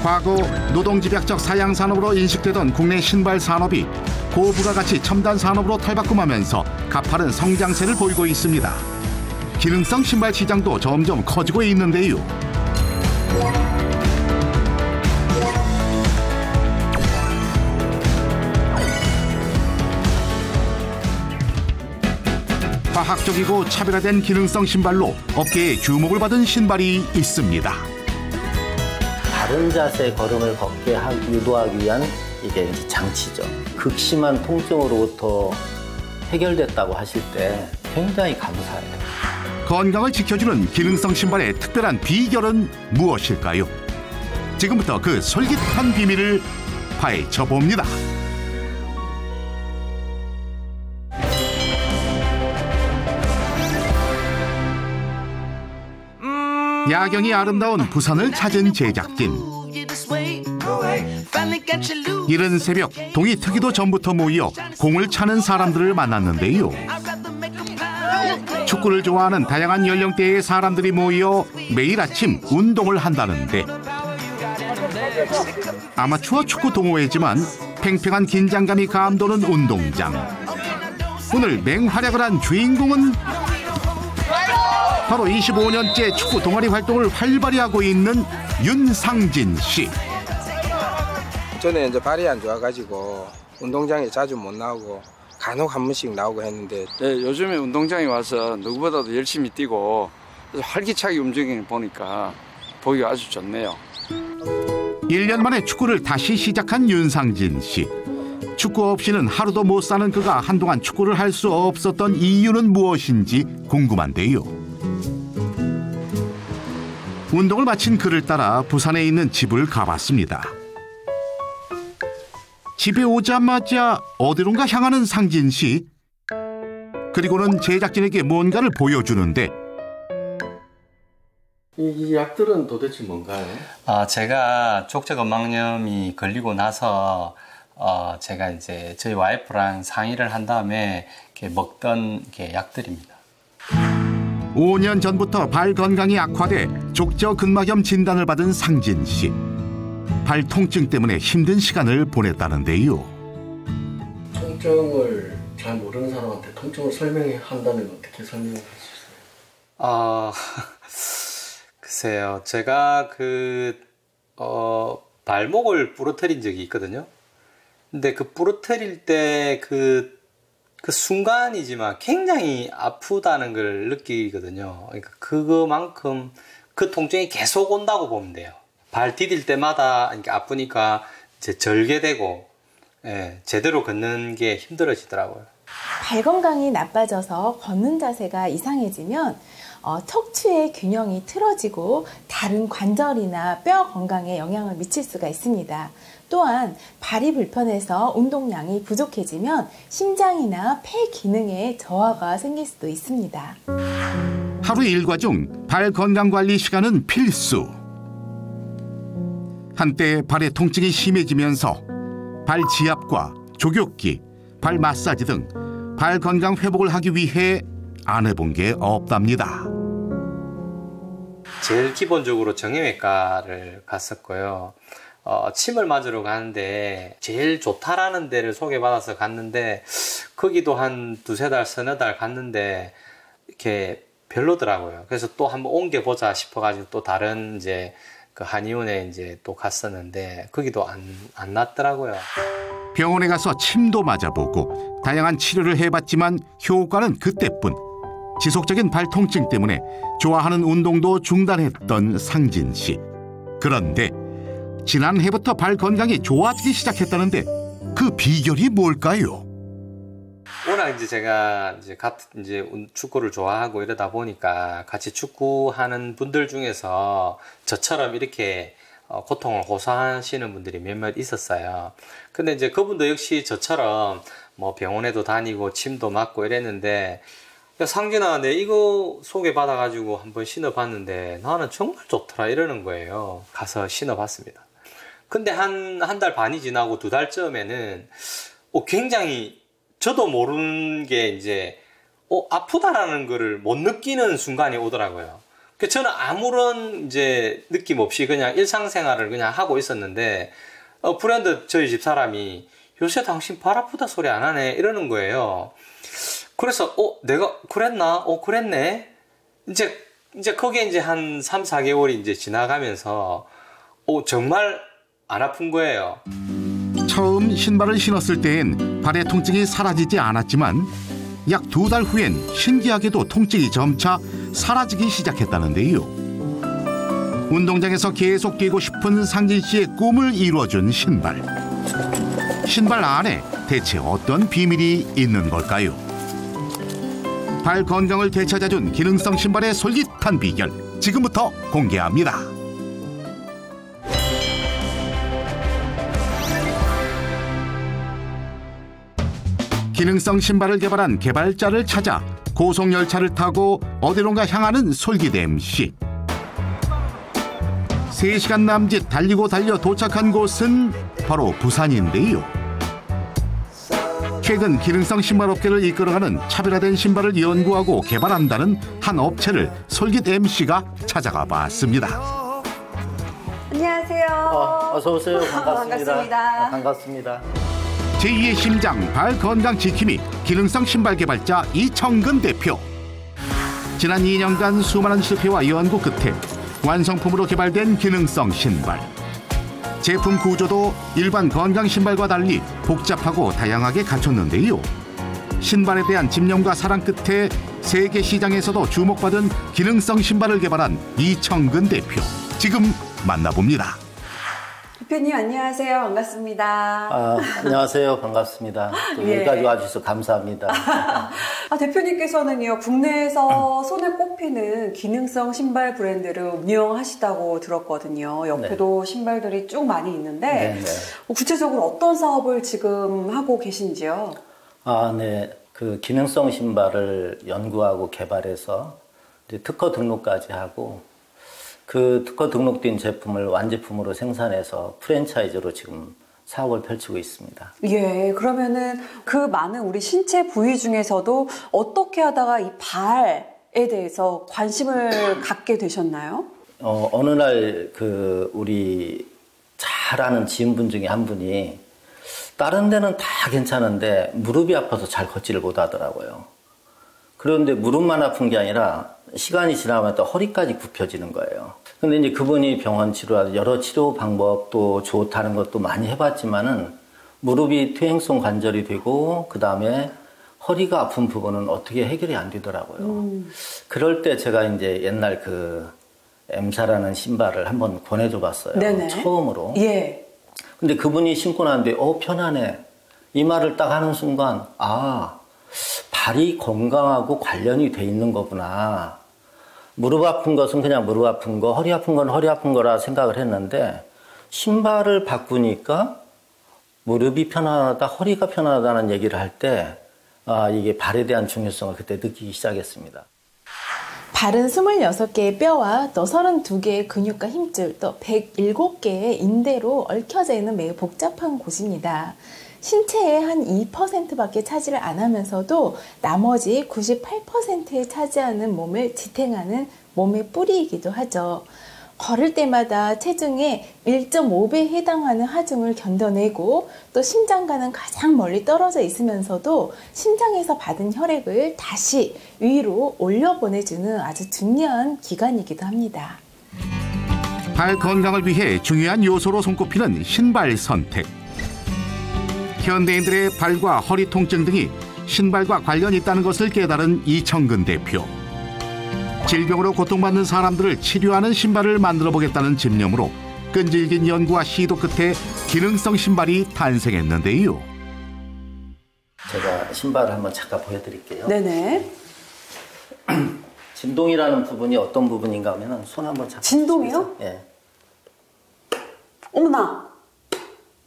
과거 노동집약적 사양산업으로 인식되던 국내 신발 산업이 고부가가치 첨단 산업으로 탈바꿈하면서 가파른 성장세를 보이고 있습니다. 기능성 신발 시장도 점점 커지고 있는데요. 과학적이고 차별화된 기능성 신발로 업계의 주목을 받은 신발이 있습니다. 바른 자세 걸음을 걷게 유도하기 위한 이게 이제 장치죠. 극심한 통증으로부터 해결됐다고 하실 때 굉장히 감사해요. 건강을 지켜주는 기능성 신발의 특별한 비결은 무엇일까요? 지금부터 그 솔깃한 비밀을 파헤쳐 봅니다. 야경이 아름다운 부산을 찾은 제작진. 이른 새벽 동이 트기도 전부터 모여 공을 차는 사람들을 만났는데요. 축구를 좋아하는 다양한 연령대의 사람들이 모여 매일 아침 운동을 한다는데, 아마추어 축구 동호회지만 팽팽한 긴장감이 감도는 운동장. 오늘 맹활약을 한 주인공은 바로 25년째 축구 동아리 활동을 활발히 하고 있는 윤상진 씨. 전에 이제 발이 안 좋아가지고 운동장에 자주 못 나오고 간혹 한 번씩 나오고 했는데, 네, 요즘에 운동장에 와서 누구보다도 열심히 뛰고 활기차게 움직이는 보니까 보기가 아주 좋네요. 1년 만에 축구를 다시 시작한 윤상진 씨. 축구 없이는 하루도 못 사는 그가 한동안 축구를 할 수 없었던 이유는 무엇인지 궁금한데요. 운동을 마친 그를 따라 부산에 있는 집을 가봤습니다. 집에 오자마자 어디론가 향하는 상진 씨. 그리고는 제작진에게 뭔가를 보여주는데, 이 약들은 도대체 뭔가요? 제가 족저근막염이 걸리고 나서 제가 이제 저희 와이프랑 상의를 한 다음에 이렇게 먹던 약들입니다. 5년 전부터 발 건강이 악화돼 족저근막염 진단을 받은 상진 씨. 발 통증 때문에 힘든 시간을 보냈다는데요. 통증을 잘 모르는 사람한테 통증을 설명한다면 어떻게 설명할 수 있어요? 글쎄요. 제가 발목을 부러뜨린 적이 있거든요. 근데 그 부러뜨릴 때 그 순간이지만 굉장히 아프다는 걸 느끼거든요. 그러니까 그거만큼 그 통증이 계속 온다고 보면 돼요. 발 디딜 때마다 아프니까 이제 절개되고, 제대로 걷는 게 힘들어지더라고요. 발 건강이 나빠져서 걷는 자세가 이상해지면 척추의 균형이 틀어지고 다른 관절이나 뼈 건강에 영향을 미칠 수가 있습니다. 또한 발이 불편해서 운동량이 부족해지면 심장이나 폐 기능에 저하가 생길 수도 있습니다. 하루 일과 중 발 건강 관리 시간은 필수. 한때 발의 통증이 심해지면서 발 지압과 족욕기, 발 마사지 등 발 건강 회복을 하기 위해 안 해본 게 없답니다. 제일 기본적으로 정형외과를 갔었고요. 침을 맞으러 가는데 제일 좋다라는 데를 소개받아서 갔는데, 거기도 한 두세 달, 서너 달 갔는데 이렇게 별로더라고요. 그래서 또 한번 옮겨보자 싶어가지고 또 다른 이제 그 한의원에 이제 또 갔었는데 거기도 안 낫더라고요. 병원에 가서 침도 맞아보고 다양한 치료를 해봤지만 효과는 그때뿐. 지속적인 발 통증 때문에 좋아하는 운동도 중단했던 상진 씨. 그런데 지난해부터 발 건강이 좋아지기 시작했다는데 그 비결이 뭘까요? 워낙 이제 제가 이제 축구를 좋아하고 이러다 보니까 같이 축구하는 분들 중에서 저처럼 이렇게 고통을 호소하시는 분들이 몇몇 있었어요. 근데 이제 그분도 역시 저처럼 뭐 병원에도 다니고 침도 맞고 이랬는데, 야, 상진아, 내 이거 소개받아가지고 한번 신어봤는데 나는 정말 좋더라 이러는 거예요. 가서 신어봤습니다. 근데 한 달 반이 지나고 두 달쯤에는 굉장히 저도 모르는 게 이제 아프다라는 거를 못 느끼는 순간이 오더라고요. 저는 아무런 이제 느낌 없이 그냥 일상생활을 그냥 하고 있었는데 브랜드 저희 집 사람이 요새 당신 발 아프다 소리 안 하네 이러는 거예요. 그래서 내가 그랬나? 그랬네. 이제 거기에 이제 한 3, 4개월이 이제 지나가면서 정말 안 아픈 거예요. 처음 신발을 신었을 때엔 발의 통증이 사라지지 않았지만 약 2달 후엔 신기하게도 통증이 점차 사라지기 시작했다는데요. 운동장에서 계속 뛰고 싶은 상진 씨의 꿈을 이루어준 신발. 신발 안에 대체 어떤 비밀이 있는 걸까요? 발 건강을 되찾아준 기능성 신발의 솔깃한 비결 지금부터 공개합니다. 기능성 신발을 개발한 개발자를 찾아 고속열차를 타고 어디론가 향하는 솔깃 MC. 3시간 남짓 달리고 달려 도착한 곳은 바로 부산인데요. 최근 기능성 신발 업계를 이끌어가는 차별화된 신발을 연구하고 개발한다는 한 업체를 솔깃 MC가 찾아가 봤습니다. 안녕하세요. 어서 오세요. 반갑습니다. 반갑습니다. 반갑습니다. 제2의 심장 발 건강 지킴이 기능성 신발 개발자 이청근 대표. 지난 2년간 수많은 실패와 연구 끝에 완성품으로 개발된 기능성 신발. 제품 구조도 일반 건강 신발과 달리 복잡하고 다양하게 갖췄는데요. 신발에 대한 집념과 사랑 끝에 세계 시장에서도 주목받은 기능성 신발을 개발한 이청근 대표. 지금 만나봅니다. 대표님 안녕하세요. 반갑습니다. 안녕하세요. 반갑습니다. 또 예. 여기까지 와주셔서 감사합니다. 대표님께서는요, 국내에서 손에 꼽히는 기능성 신발 브랜드를 운영하시다고 들었거든요. 옆에도 신발들이 쭉 많이 있는데, 구체적으로 어떤 사업을 지금 하고 계신지요? 네. 그 기능성 신발을 연구하고 개발해서 이제 특허 등록까지 하고, 그 특허 등록된 제품을 완제품으로 생산해서 프랜차이즈로 지금 사업을 펼치고 있습니다. 예, 그러면은 그 많은 우리 신체 부위 중에서도 어떻게 하다가 이 발에 대해서 관심을 갖게 되셨나요? 어느 날 그 우리 잘 아는 지인분 중에 한 분이 다른 데는 다 괜찮은데 무릎이 아파서 잘 걷지를 못하더라고요. 그런데 무릎만 아픈 게 아니라 시간이 지나면 또 허리까지 굽혀지는 거예요. 근데 이제 그분이 병원 치료하고 여러 치료 방법도 좋다는 것도 많이 해봤지만은 무릎이 퇴행성 관절이 되고 그 다음에 허리가 아픈 부분은 어떻게 해결이 안 되더라고요. 그럴 때 제가 이제 옛날 그 M사라는 신발을 한번 권해줘 봤어요. 네네. 처음으로. 예. 근데 그분이 신고 나는데 편하네. 이 말을 딱 하는 순간 발이 건강하고 관련이 돼 있는 거구나. 무릎 아픈 것은 그냥 무릎 아픈 거, 허리 아픈 건 허리 아픈 거라 생각을 했는데 신발을 바꾸니까 무릎이 편안하다, 허리가 편안하다는 얘기를 할 때 이게 발에 대한 중요성을 그때 느끼기 시작했습니다. 발은 26개의 뼈와 또 32개의 근육과 힘줄, 또 107개의 인대로 얽혀져 있는 매우 복잡한 곳입니다. 신체의 한 2%밖에 차지를 안 하면서도 나머지 98%에 차지하는 몸을 지탱하는 몸의 뿌리이기도 하죠. 걸을 때마다 체중의 1.5배에 해당하는 하중을 견뎌내고 또 심장과는 가장 멀리 떨어져 있으면서도 심장에서 받은 혈액을 다시 위로 올려보내주는 아주 중요한 기관이기도 합니다. 발 건강을 위해 중요한 요소로 손꼽히는 신발 선택. 현대인들의 발과 허리 통증 등이 신발과 관련이 있다는 것을 깨달은 이청근 대표. 질병으로 고통받는 사람들을 치료하는 신발을 만들어 보겠다는 집념으로 끈질긴 연구와 시도 끝에 기능성 신발이 탄생했는데요. 제가 신발을 한번 잠깐 보여드릴게요. 네네. 진동이라는 부분이 어떤 부분인가 하면 손 한번 잡고. 진동이요? 예. 어머나.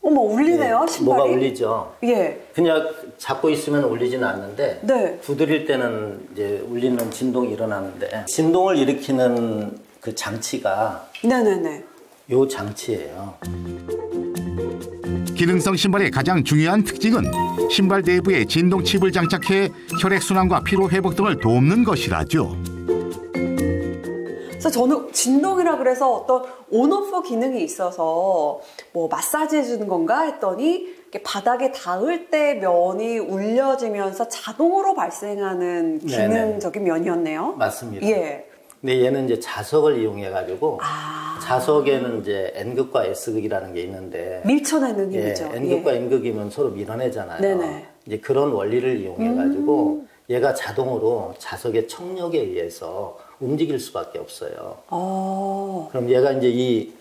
어머, 울리네요, 예, 신발이. 뭐가 울리죠? 예. 그냥 잡고 있으면 울리지는 않는데 네. 두드릴 때는 이제 울리는 진동이 일어나는데 진동을 일으키는 그 장치가 네네네. 요 장치예요. 기능성 신발의 가장 중요한 특징은 신발 내부에 진동 칩을 장착해 혈액순환과 피로 회복 등을 돕는 것이라죠. 그래서 저는 진동이라 그래서 어떤 온오프 기능이 있어서 뭐 마사지 해주는 건가 했더니 바닥에 닿을 때 면이 울려지면서 자동으로 발생하는 기능적인 면이었네요. 맞습니다. 예. 근데 얘는 이제 자석을 이용해가지고 자석에는 이제 N극과 S극이라는 게 있는데 밀쳐내는 힘이죠. N극과 N극이면 서로 밀어내잖아요. 네네. 이제 그런 원리를 이용해가지고 얘가 자동으로 자석의 청력에 의해서 움직일 수밖에 없어요. 그럼 얘가 이제 이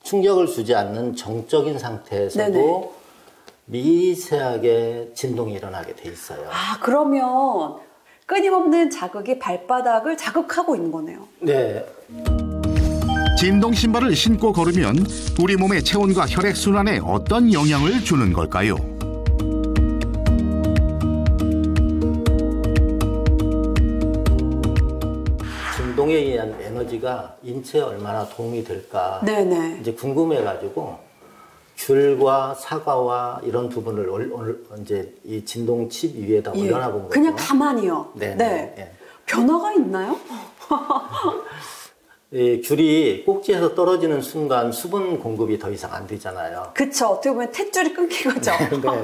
충격을 주지 않는 정적인 상태에서도 네네. 미세하게 진동이 일어나게 돼 있어요. 그러면 끊임없는 자극이 발바닥을 자극하고 있는 거네요. 네. 진동 신발을 신고 걸으면 우리 몸의 체온과 혈액순환에 어떤 영향을 주는 걸까요? 진동에 의한 에너지가 인체에 얼마나 도움이 될까 네네. 이제 궁금해가지고 귤과 사과와 이런 부분을 이제 이 진동 칩 위에다 올려놔 본 거죠. 그냥 가만히요. 네. 네. 변화가 있나요? 이 귤이 꼭지에서 떨어지는 순간 수분 공급이 더 이상 안 되잖아요. 그쵸. 어떻게 보면 탯줄이 끊긴 거죠. 네.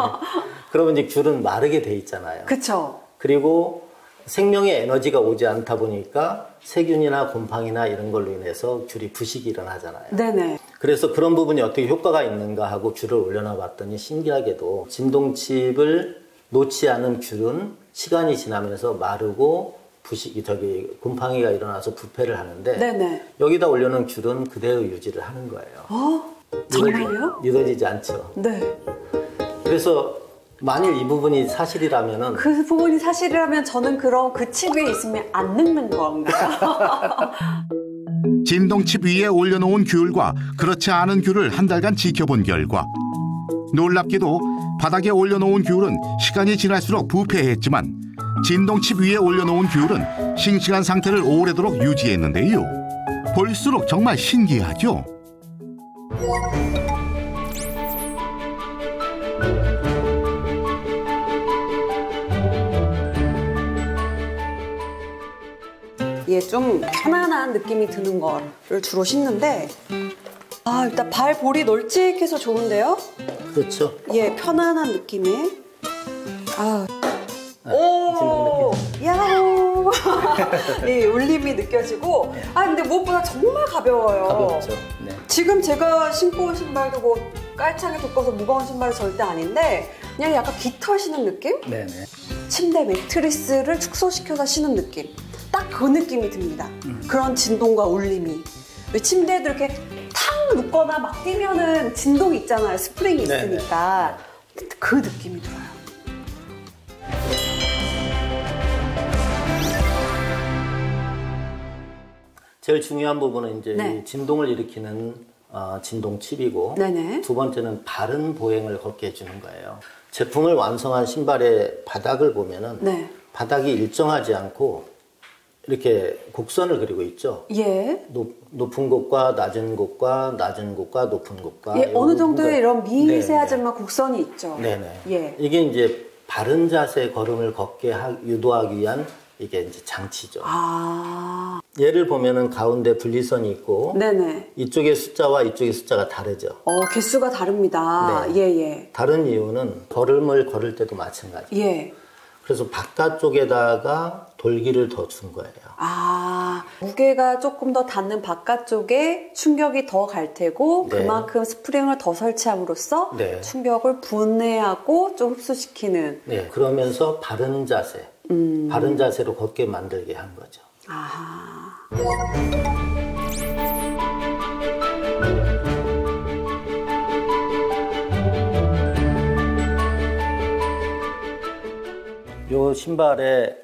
그러면 이제 귤은 마르게 돼 있잖아요. 그쵸. 그리고 생명의 에너지가 오지 않다 보니까 세균이나 곰팡이나 이런 걸로 인해서 귤이 부식이 일어나잖아요. 네네. 그래서 그런 부분이 어떻게 효과가 있는가 하고 귤을 올려놔 봤더니 신기하게도 진동칩을 놓지 않은 귤은 시간이 지나면서 마르고 부식이 곰팡이가 일어나서 부패를 하는데 네네. 여기다 올려놓은 귤은 그대로 유지를 하는 거예요. 정말요? 믿어지지 않죠. 네. 그래서 만일 이 부분이 사실이라면은 그 부분이 사실이라면 저는 그럼 그 칩 위에 있으면 안 늙는 건가요? 진동칩 위에 올려놓은 귤과 그렇지 않은 귤을 한 달간 지켜본 결과 놀랍게도 바닥에 올려놓은 귤은 시간이 지날수록 부패했지만 진동칩 위에 올려놓은 귤은 싱싱한 상태를 오래도록 유지했는데요. 볼수록 정말 신기하죠? 좀 편안한 느낌이 드는 거를 주로 신는데 일단 발볼이 널찍해서 좋은데요? 그렇죠. 편안한 느낌에 오! 야호! 울림이 느껴지고 근데 무엇보다 정말 가벼워요. 가볍죠. 네. 지금 제가 신고 온 신발도 뭐 깔창에 돋궈서 무거운 신발이 절대 아닌데 그냥 약간 깃털 신는 느낌? 네네. 침대 매트리스를 축소시켜서 신는 느낌. 딱 그 느낌이 듭니다. 그런 진동과 울림이. 왜 침대에도 이렇게 탕 눕거나 막 뛰면은 진동이 있잖아요. 스프링이 있으니까. 그 느낌이 들어요. 제일 중요한 부분은 이제 이 진동을 일으키는 진동 칩이고 두 번째는 바른 보행을 걷게 해주는 거예요. 제품을 완성한 신발의 바닥을 보면은 바닥이 일정하지 않고 이렇게 곡선을 그리고 있죠. 높은 곳과 낮은 곳과 낮은 곳과 높은 곳과 어느 정도의 이런 미세하지만 곡선이 있죠. 이게 이제 바른 자세 걸음을 걷게 유도하기 위한 이게 이제 장치죠. 얘를 보면은 가운데 분리선이 있고 이쪽의 숫자와 이쪽의 숫자가 다르죠. 개수가 다릅니다. 다른 이유는 걸음을 걸을 때도 마찬가지예요. 그래서 바깥쪽에다가 돌기를 더 준 거예요. 무게가 조금 더 닿는 바깥쪽에 충격이 더 갈 테고 그만큼 스프링을 더 설치함으로써 충격을 분해하고 좀 흡수시키는. 그러면서 바른 자세, 바른 자세로 걷게 만들게 한 거죠. 요 신발에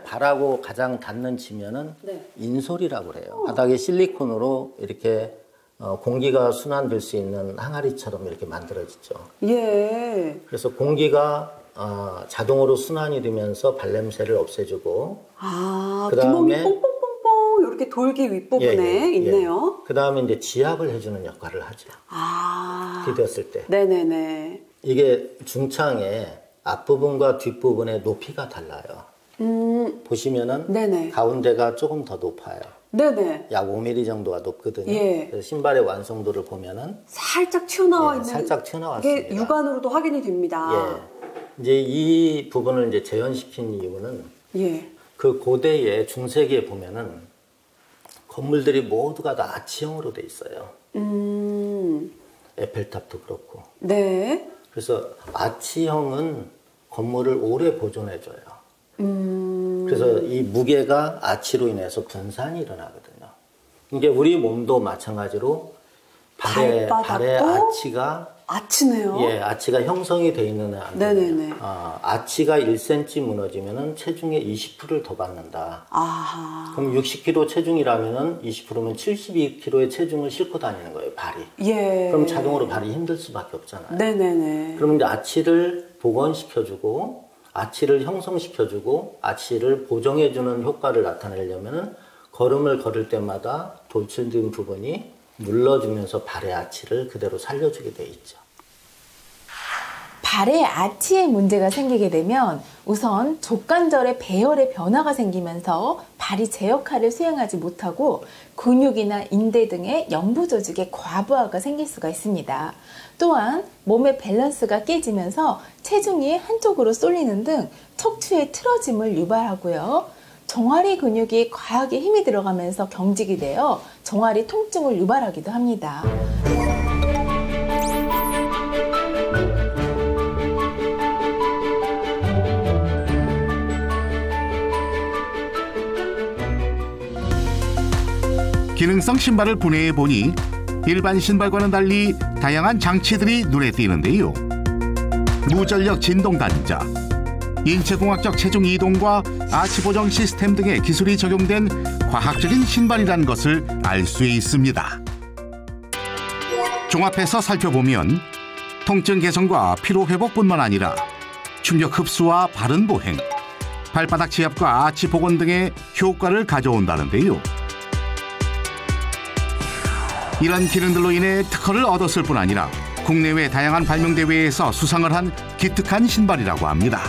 발하고 가장 닿는 지면은 인솔이라고 그래요. 바닥에 실리콘으로 이렇게 공기가 순환될 수 있는 항아리처럼 이렇게 만들어지죠. 그래서 공기가 자동으로 순환이 되면서 발냄새를 없애주고 구멍이 뽕뽕뽕뽕 이렇게 돌기 윗부분에 있네요. 그 다음에 이제 지압을 해주는 역할을 하죠. 디뎠을 때. 이게 중창에 앞부분과 뒷부분의 높이가 달라요. 보시면은 가운데가 조금 더 높아요. 네네. 약 5mm 정도가 높거든요. 예. 그래서 신발의 완성도를 보면은 살짝 튀어나와 있는. 살짝 튀어나왔습니다. 이게 육안으로도 확인이 됩니다. 예. 이제 이 부분을 이제 재현시킨 이유는 예. 그 고대의 중세기에 보면은 건물들이 모두가 다 아치형으로 돼 있어요. 에펠탑도 그렇고. 네. 그래서 아치형은 건물을 오래 보존해줘요. 그래서 이 무게가 아치로 인해서 분산이 일어나거든요. 이게 우리 몸도 마찬가지로 발의 아치가 아치네요. 예, 아치가 형성이 돼 있는 안 네네네. 아치가 1cm 무너지면은 체중의 20%를 더 받는다. 아하. 그럼 60kg 체중이라면은 20%면 72kg의 체중을 싣고 다니는 거예요, 발이. 예. 그럼 자동으로 발이 힘들 수밖에 없잖아요. 네네네. 그러면 이제 아치를 복원시켜주고, 아치를 형성시켜주고, 아치를 보정해주는 효과를 나타내려면은 걸음을 걸을 때마다 돌출된 부분이 눌러주면서 발의 아치를 그대로 살려주게 돼 있죠. 발의 아치에 문제가 생기게 되면 우선 족관절의 배열의 변화가 생기면서 발이 제 역할을 수행하지 못하고 근육이나 인대 등의 연부 조직의 과부하가 생길 수가 있습니다. 또한 몸의 밸런스가 깨지면서 체중이 한쪽으로 쏠리는 등 척추의 틀어짐을 유발하고요. 종아리 근육이 과하게 힘이 들어가면서 경직이 되어 종아리 통증을 유발하기도 합니다. 기능성 신발을 분해해 보니 일반 신발과는 달리 다양한 장치들이 눈에 띄는데요. 무전력 진동 단자, 인체공학적 체중 이동과 아치 보정 시스템 등의 기술이 적용된 과학적인 신발이라는 것을 알 수 있습니다. 종합해서 살펴보면 통증 개선과 피로 회복뿐만 아니라 충격 흡수와 바른 보행, 발바닥 지압과 아치 복원 등의 효과를 가져온다는데요. 이런 기능들로 인해 특허를 얻었을 뿐 아니라 국내외 다양한 발명대회에서 수상을 한 기특한 신발이라고 합니다.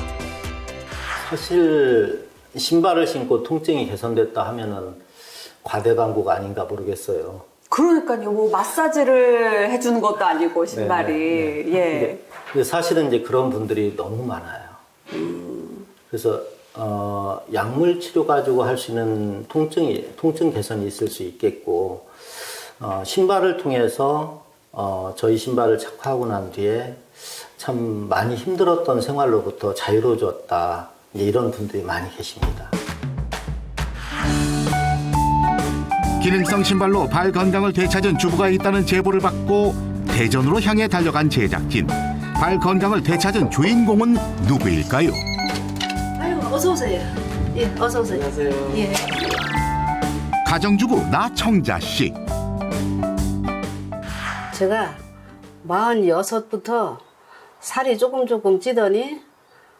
사실 신발을 신고 통증이 개선됐다 하면은 과대 광고가 아닌가 모르겠어요. 그러니까요. 뭐 마사지를 해주는 것도 아니고 신발이. 네네. 예. 근데 사실은 이제 그런 분들이 너무 많아요. 그래서 약물 치료 가지고 할 수 있는 통증 개선이 있을 수 있겠고, 신발을 통해서 저희 신발을 착화하고 난 뒤에 참 많이 힘들었던 생활로부터 자유로워졌다. 이런 분들이 많이 계십니다. 기능성 신발로 발 건강을 되찾은 주부가 있다는 제보를 받고 대전으로 향해 달려간 제작진. 발 건강을 되찾은 주인공은 누구일까요? 아유, 어서 오세요. 예, 어서 오세요. 안녕하세요. 예. 가정주부 나청자 씨. 제가 46부터 살이 조금 찌더니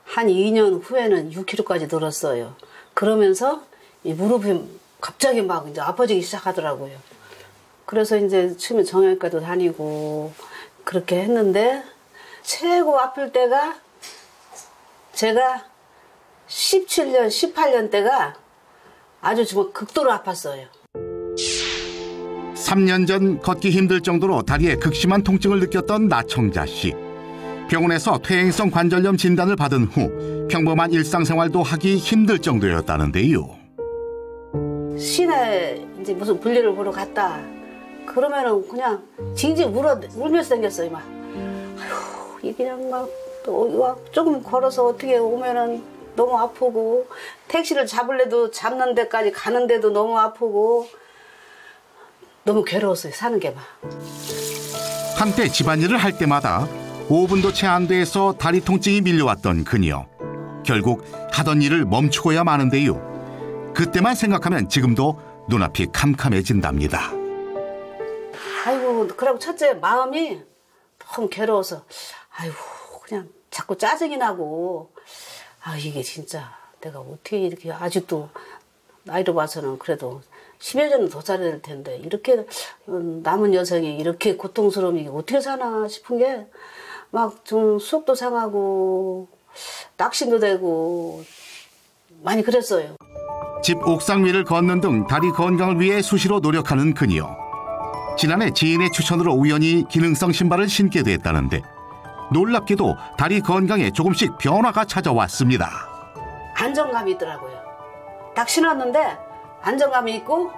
한 2년 후에는 6kg까지 늘었어요. 그러면서 이 무릎이 갑자기 막 이제 아파지기 시작하더라고요. 그래서 이제 처음에 정형외과도 다니고 그렇게 했는데 최고 아플 때가 제가 17년, 18년 때가 아주 정말 극도로 아팠어요. 3년 전 걷기 힘들 정도로 다리에 극심한 통증을 느꼈던 나청자 씨. 병원에서 퇴행성 관절염 진단을 받은 후 평범한 일상생활도 하기 힘들 정도였다는데요. 시내 이제 무슨 볼일을 보러 갔다. 그러면은 그냥 징징 울면서 생겼어요. 막 아휴, 이 그냥 막 또 조금 걸어서 어떻게 오면은 너무 아프고 택시를 잡을래도 잡는 데까지 가는데도 너무 아프고 너무 괴로웠어요. 사는 게 막. 한때 집안일을 할 때마다 5분도 채 안 돼서 다리 통증이 밀려왔던 그녀. 결국 하던 일을 멈추고야 마는데요. 그때만 생각하면 지금도 눈앞이 캄캄해진답니다. 아이고, 그러고 첫째 마음이 너무 괴로워서 아이고 그냥 자꾸 짜증이 나고 아 이게 진짜 내가 어떻게 이렇게 아직도 나이로 봐서는 그래도 10여 년은 더 살아야 될 텐데 이렇게 남은 여성이 이렇게 고통스러움이 어떻게 사나 싶은 게 막 좀 수업도 상하고 낙심도 되고 많이 그랬어요. 집 옥상 위를 걷는 등 다리 건강을 위해 수시로 노력하는 그녀. 지난해 지인의 추천으로 우연히 기능성 신발을 신게 됐다는데 놀랍게도 다리 건강에 조금씩 변화가 찾아왔습니다. 안정감이 있더라고요. 딱 신었는데 안정감이 있고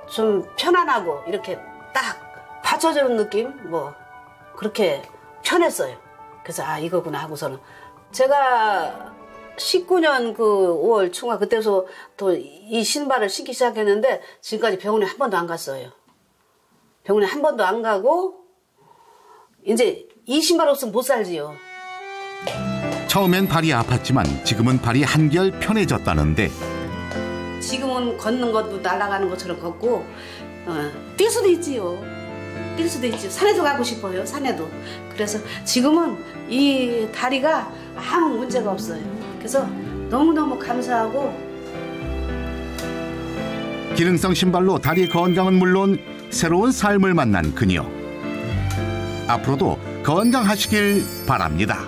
좀 편안하고 이렇게 딱 받쳐주는 느낌? 뭐 그렇게 편했어요. 그래서 아 이거구나 하고서는 제가 19년 그 5월 중하 그때서 또 이 신발을 신기 시작했는데 지금까지 병원에 한 번도 안 갔어요. 병원에 한 번도 안 가고 이제 이 신발 없으면 못 살지요. 처음엔 발이 아팠지만 지금은 발이 한결 편해졌다는데 지금은 걷는 것도 날아가는 것처럼 걷고 뛸 수도 있지요. 뛸 수도 있지요. 산에도 가고 싶어요. 산에도. 그래서 지금은 이 다리가 아무 문제가 없어요. 그래서 너무너무 감사하고 기능성 신발로 다리 건강은 물론 새로운 삶을 만난 그녀. 앞으로도 건강하시길 바랍니다.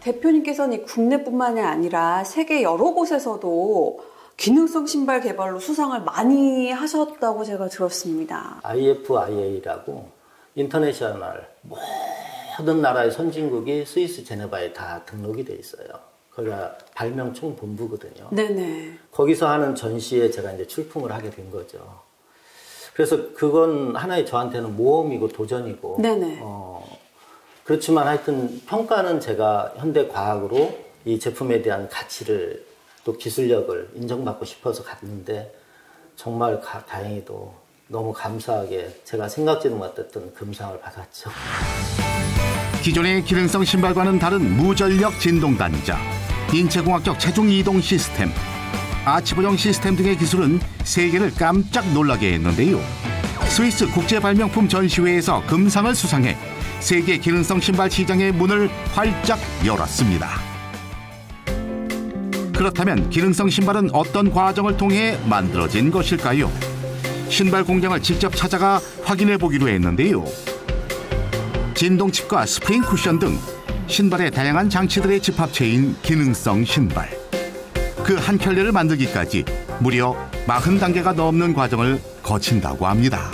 대표님께서는 국내뿐만이 아니라 세계 여러 곳에서도 기능성 신발 개발로 수상을 많이 하셨다고 제가 들었습니다. IFIA라고 인터내셔널 모든 나라의 선진국이 스위스 제네바에 다 등록이 돼 있어요. 거기가 발명 총본부거든요. 네네. 거기서 하는 전시에 제가 이제 출품을 하게 된 거죠. 그래서 그건 하나의 저한테는 모험이고 도전이고. 네네. 그렇지만 하여튼 평가는 제가 현대 과학으로 이 제품에 대한 가치를 또 기술력을 인정받고 싶어서 갔는데 정말 다행히도 너무 감사하게 제가 생각지도 못했던 금상을 받았죠. 기존의 기능성 신발과는 다른 무전력 진동 단자, 인체공학적 체중 이동 시스템, 아치보정 시스템 등의 기술은 세계를 깜짝 놀라게 했는데요. 스위스 국제발명품 전시회에서 금상을 수상해 세계 기능성 신발 시장의 문을 활짝 열었습니다. 그렇다면 기능성 신발은 어떤 과정을 통해 만들어진 것일까요? 신발 공장을 직접 찾아가 확인해 보기로 했는데요. 진동칩과 스프링 쿠션 등 신발의 다양한 장치들의 집합체인 기능성 신발. 그 한 켤레를 만들기까지 무려 40단계가 넘는 과정을 거친다고 합니다.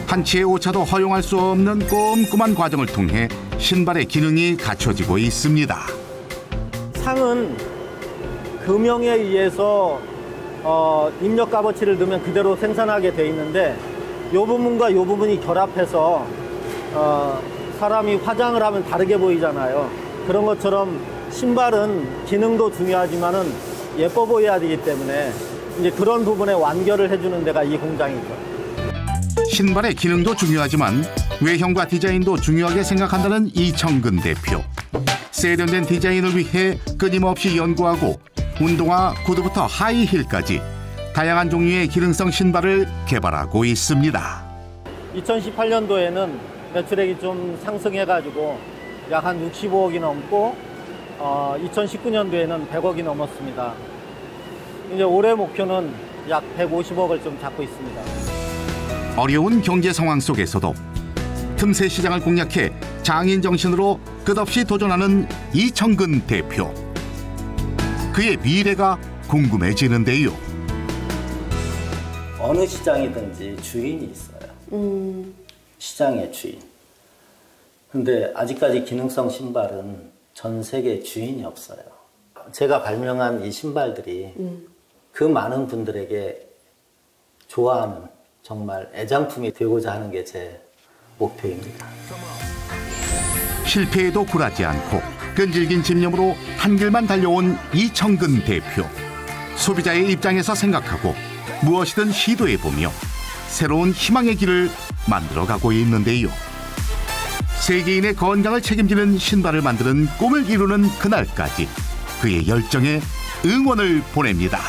한치의 오차도 허용할 수 없는 꼼꼼한 과정을 통해 신발의 기능이 갖춰지고 있습니다. 상은 금형에 의해서 입력 값어치를 넣으면 그대로 생산하게 돼 있는데 이 부분과 이 부분이 결합해서 사람이 화장을 하면 다르게 보이잖아요. 그런 것처럼 신발은 기능도 중요하지만은 예뻐 보여야 되기 때문에 이제 그런 부분에 완결을 해주는 데가 이 공장이죠. 신발의 기능도 중요하지만 외형과 디자인도 중요하게 생각한다는 이청근 대표. 세련된 디자인을 위해 끊임없이 연구하고 운동화, 구두부터 하이힐까지 다양한 종류의 기능성 신발을 개발하고 있습니다. 2018년도에는 매출액이 좀 상승해가지고 약 한 65억이 넘고 2019년도에는 100억이 넘었습니다. 이제 올해 목표는 약 150억을 좀 잡고 있습니다. 어려운 경제 상황 속에서도 틈새 시장을 공략해 장인 정신으로 끝없이 도전하는 이청근 대표. 그의 미래가 궁금해지는데요. 어느 시장이든지 주인이 있어요. 시장의 주인. 근데 아직까지 기능성 신발은 전 세계에 주인이 없어요. 제가 발명한 이 신발들이 그 많은 분들에게 좋아하는 정말 애장품이 되고자 하는 게 제 목표입니다. 실패에도 굴하지 않고 끈질긴 집념으로 한 길만 달려온 이청근 대표. 소비자의 입장에서 생각하고 무엇이든 시도해보며 새로운 희망의 길을 만들어가고 있는데요. 세계인의 건강을 책임지는 신발을 만드는 꿈을 이루는 그날까지 그의 열정에 응원을 보냅니다.